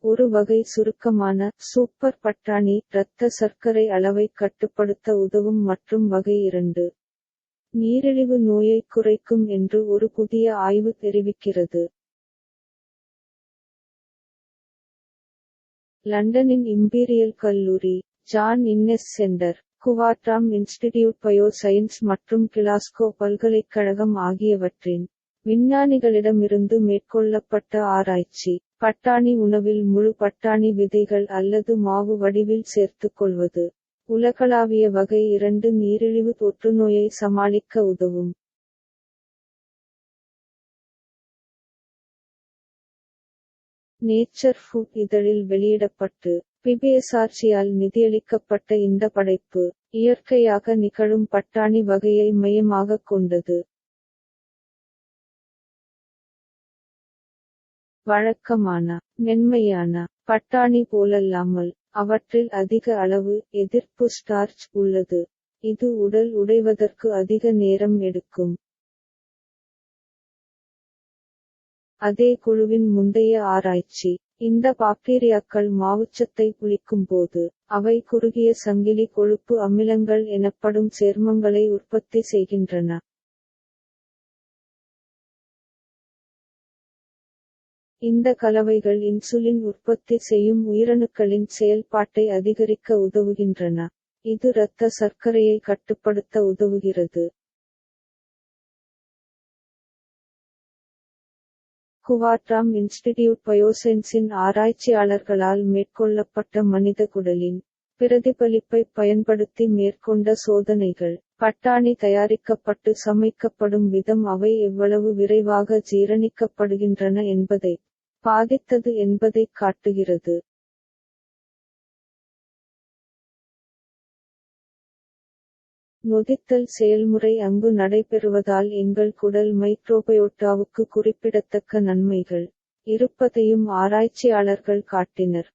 ஒரு வகை சுருக்கமான சூப்பர் பட்டாணி இரத்த சர்க்கரை அளவை கட்டுப்படுத்த உதவும் மற்றும் வகை 2 நீரிழிவு நோயை குறைக்கும் என்று ஒரு புதிய ஆய்வு தெரிவிக்கிறது. லண்டனின் இம்பீரியல் கல்லூரி, ஜான் இன்னெஸ் சென்டர், குவாட்ராம் இன்ஸ்டிடியூட் பயோசயின்ஸ் மற்றும் கிளாஸ்கோ பல்கலைக்கழகம் ஆகியவற்றின் விஞ்ஞானிகளிடமிருந்து மேற்கொள்ளப்பட்ட ஆராய்ச்சி. பட்டாணி உணவில் முழு பட்டாணி விதைகள் அல்லது மாவு வடிவில் சேர்த்துக்கொள்வது உலகளாவிய வகை 2 நீரிழிவு தொற்றுநோயை சமாளிக்க உதவும். நேச்சர் ஃபுட் இதழில் வெளியிடப்பட்டு பிபிஎஸ்ஆர்சியால் நிதியளிக்கப்பட்ட இந்த படைப்பு இயற்கையாக நிகழும் பட்டாணி வகையை மையமாகக் கொண்டது. வழக்கமான மென்மையான பட்டாணி போலல்லாமல் அவற்றில் அதிக அளவு எதிர்ப்பு ஸ்டார்ச் உள்ளது. இது உடல் உடைவதற்கு அதிக நேரம் எடுக்கும். அதே குழுவின் முந்தைய ஆராய்ச்சி, இந்த பாக்டீரியாக்கள் மாவுச்சத்தை புளிக்கும்போது அவை குறுகிய சங்கிலி கொழுப்பு அமிலங்கள் எனப்படும் சேர்மங்களை உற்பத்தி செய்கின்றன. இந்த கலவைகள் இன்சுலின் உற்பத்தி செய்யும் உயிரணுக்களின் செயல்பாட்டை அதிகரிக்க உதவுகின்றன. இது இரத்த சர்க்கரையை கட்டுப்படுத்த உதவுகிறது. குவாட்ராம் இன்ஸ்டிடியூட் பயோசயின்ஸின் ஆராய்ச்சியாளர்களால் மேற்கொள்ளப்பட்ட மனித குடலின் பிரதிபலிப்பைப் பயன்படுத்தி மேற்கொண்ட சோதனைகள், பட்டாணி தயாரிக்கப்பட்டு சமைக்கப்படும் விதம் அவை எவ்வளவு விரைவாக ஜீரணிக்கப்படுகின்றன என்பதை பாதித்தது என்பதைக் காட்டுகிறது. நொதித்தல் செயல்முறை அங்கு நடைபெறுவதால் எங்கள் குடல் மைக்ரோபயோட்டாவுக்கு குறிப்பிடத்தக்க நன்மைகள் இருப்பதையும் ஆராய்ச்சியாளர்கள் காட்டினர்.